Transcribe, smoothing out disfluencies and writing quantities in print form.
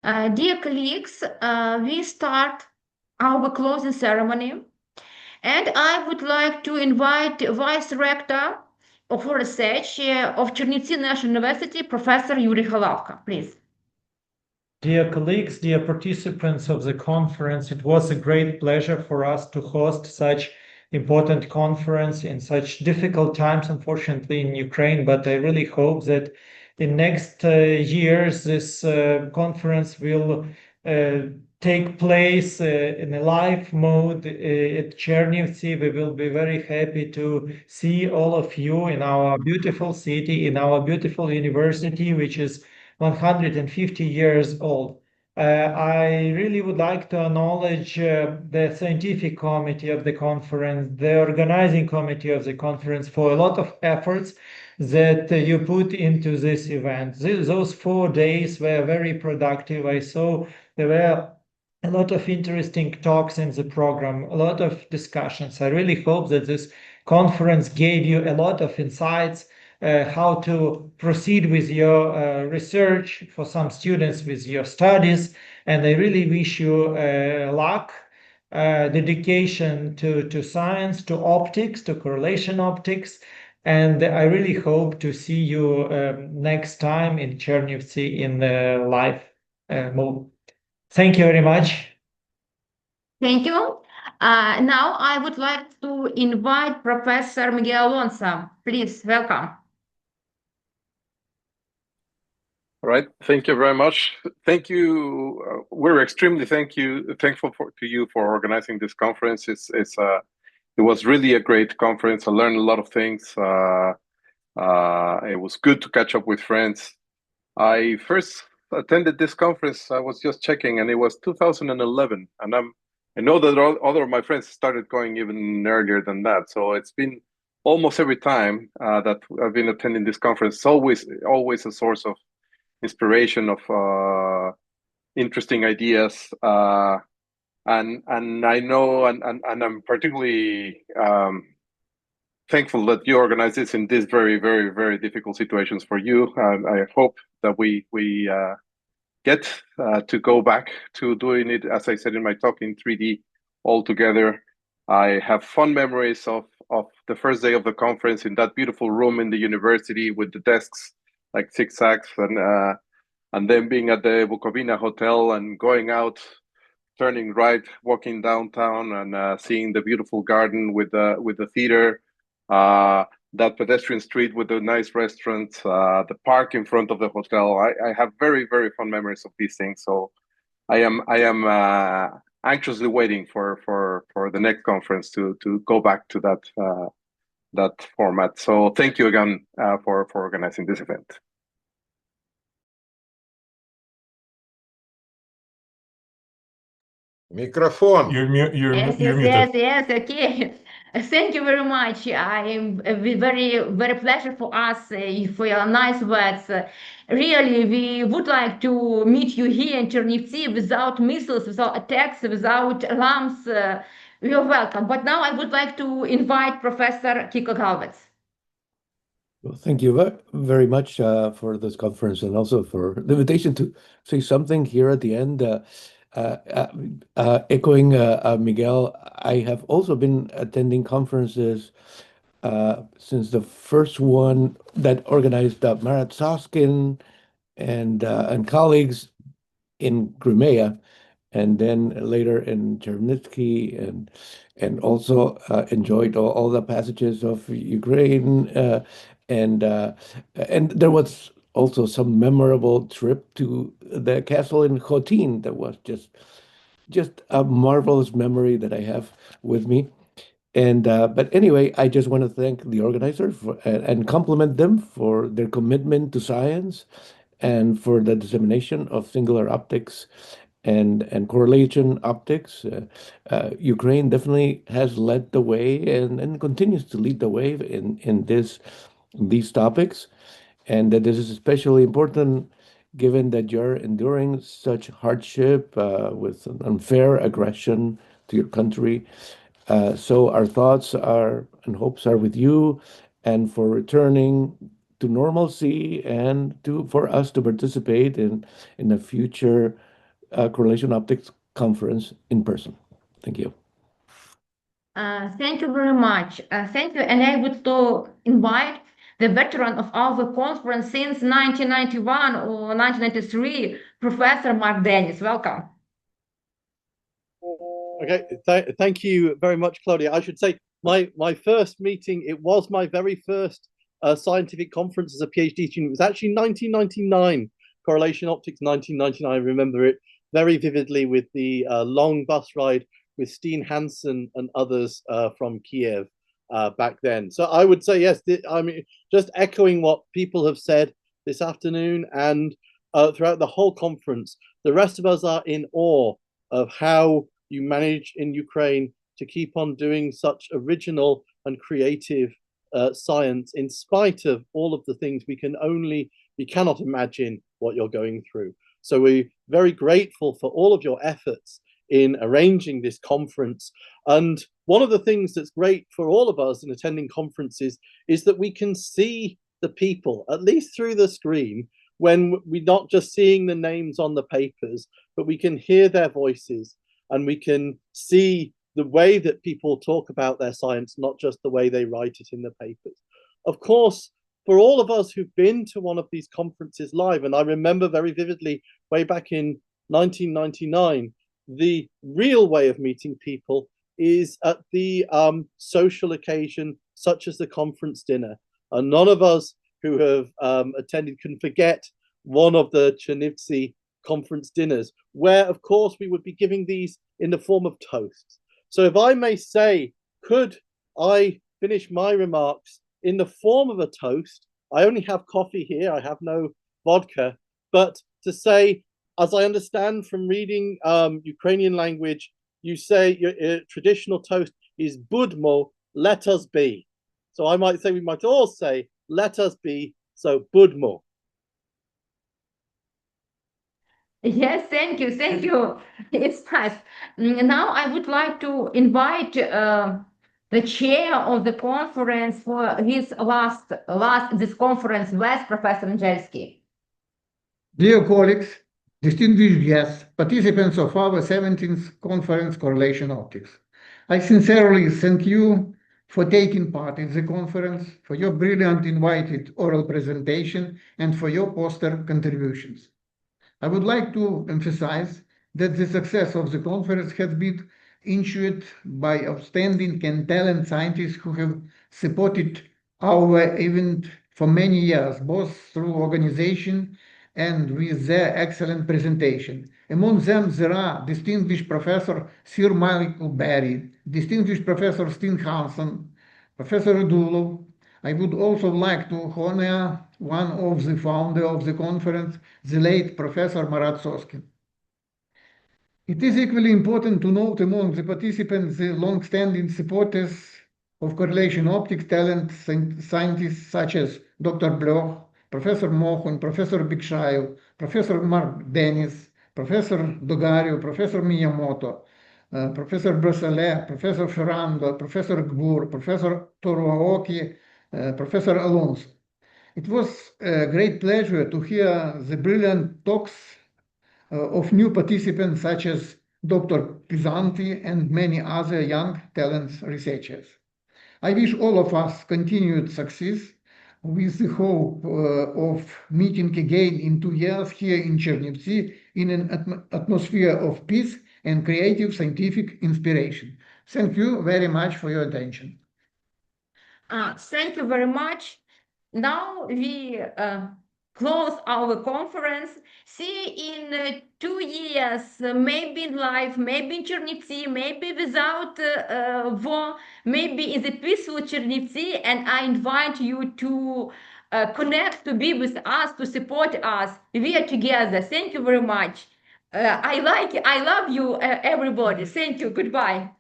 Dear colleagues, we start our closing ceremony, and I would like to invite Vice Rector of Research of Chernivtsi National University, Professor Yuri Halavka, please. Dear colleagues, dear participants of the conference, it was a great pleasure for us to host such important conference in such difficult times, unfortunately, in Ukraine. But I really hope that in next years, this conference will take place in a live mode at Chernivtsi. We will be very happy to see all of you in our beautiful city, in our beautiful university, which is 150 years old. I really would like to acknowledge the scientific committee of the conference, the organizing committee of the conference for a lot of efforts that you put into this event. Those 4 days were very productive. I saw there were a lot of interesting talks in the program, a lot of discussions. I really hope that this conference gave you a lot of insights how to proceed with your research, for some students with your studies. And I really wish you luck, dedication to science, to optics, to correlation optics. And I really hope to see you next time in Chernivtsi in the live mode. Thank you very much. Thank you. Now I would like to invite Professor Miguel Alonso. Please, welcome. All right. Thank you very much. Thank you. We're extremely thankful to you for organizing this conference. It was really a great conference. I learned a lot of things. It was good to catch up with friends. I first attended this conference. I was just checking, and it was 2011. And I know that other of my friends started going even earlier than that. So it's been almost every time that I've been attending this conference. It's always a source of inspiration, of interesting ideas, and I know, and I'm particularly thankful that you organize this in these very, very, very difficult situations for you. I hope that we get to go back to doing it, as I said in my talk, in 3D all together. I have fond memories of the first day of the conference in that beautiful room in the university with the desks like zigzags, and then being at the Bukovina Hotel and going out, turning right, walking downtown, and seeing the beautiful garden with the theater, that pedestrian street with the nice restaurants, the park in front of the hotel. I have very, very fond memories of these things. So I am anxiously waiting for the next conference to go back to that format. So thank you again for organizing this event. Microphone. You're muted. Yes, okay. Thank you very much. I am very, very pleasure for us for your nice words. Really, we would like to meet you here in Chernivtsi without missiles, without attacks, without alarms. You're welcome. But now I would like to invite Professor Kiko Galvez. Well, thank you very much for this conference and also for the invitation to say something here at the end. Echoing Miguel, I have also been attending conferences since the first one that organized Marat Soskin and colleagues in Crimea, and then later in Chernivtsi, and also enjoyed all the passages of Ukraine, and there was also some memorable trip to the castle in Khotin that was just a marvelous memory that I have with me. And but anyway, I just want to thank the organizers and compliment them for their commitment to science and for the dissemination of singular optics and correlation optics. Ukraine definitely has led the way and continues to lead the way in these topics. And that this is especially important given that you're enduring such hardship with an unfair aggression to your country. So our thoughts and hopes are with you, and for returning to normalcy, and for us to participate in a future Correlation Optics conference in person. Thank you. Thank you very much. Thank you. And I would to invite the veteran of our conference since 1991 or 1993, Professor Mark Dennis. Welcome. Okay, thank you very much, Claudia. I should say my first meeting, it was my very first scientific conference as a PhD student. It was actually 1999, Correlation Optics 1999. I remember it very vividly with the long bus ride with Steen Hansen and others from Kiev back then. So I would say, yes, I mean, just echoing what people have said this afternoon and throughout the whole conference, the rest of us are in awe of how you manage in Ukraine to keep on doing such original and creative science in spite of all of the things we cannot imagine what you're going through. So we're very grateful for all of your efforts in arranging this conference. And one of the things that's great for all of us in attending conferences is that we can see the people, at least through the screen, when we're not just seeing the names on the papers, but we can hear their voices and we can see the way that people talk about their science, not just the way they write it in the papers. Of course, for all of us who've been to one of these conferences live, and I remember very vividly way back in 1999, the real way of meeting people is at the social occasion, such as the conference dinner. And none of us who have attended can forget one of the Chernivtsi conference dinners, where, of course, we would be giving these in the form of toasts. So if I may say, could I finish my remarks in the form of a toast? I only have coffee here, I have no vodka, but to say, as I understand from reading Ukrainian language, you say your traditional toast is budmo, let us be. So I might say, we might all say, let us be, so budmo. Yes, thank you. Thank you. It's nice. Now I would like to invite the chair of the conference for his last this conference, Vice Professor Angelski. Dear colleagues, distinguished guests, participants of our 17th Conference Correlation Optics, I sincerely thank you for taking part in the conference, for your brilliant invited oral presentation, and for your poster contributions. I would like to emphasize that the success of the conference has been ensured by outstanding and talented scientists who have supported our event for many years, both through organization and with their excellent presentation. Among them, there are distinguished Professor Sir Michael Berry, distinguished Professor Steen Hansen, Professor Radulov. I would also like to honor one of the founders of the conference, the late Professor Marat Soskin. It is equally important to note among the participants the long-standing supporters of correlation optics talent scientists such as Dr. Bloch, Professor Mohun, Professor Bikshayev, Professor Mark Dennis, Professor Dogario, Professor Miyamoto, Professor Brosselet, Professor Ferrando, Professor Gbur, Professor Toruaoki, Professor Alonso. It was a great pleasure to hear the brilliant talks of new participants such as Dr. Pisanti and many other young talent researchers. I wish all of us continued success with the hope of meeting again in 2 years here in Chernivtsi in an atmosphere of peace and creative scientific inspiration. Thank you very much for your attention. Thank you very much. Now we close our conference. See in 2 years, maybe in life, maybe in Chernivtsi, maybe without war, maybe in the peaceful Chernivtsi, and I invite you to connect, to be with us, to support us. We are together. Thank you very much. I love you, everybody. Thank you. Goodbye.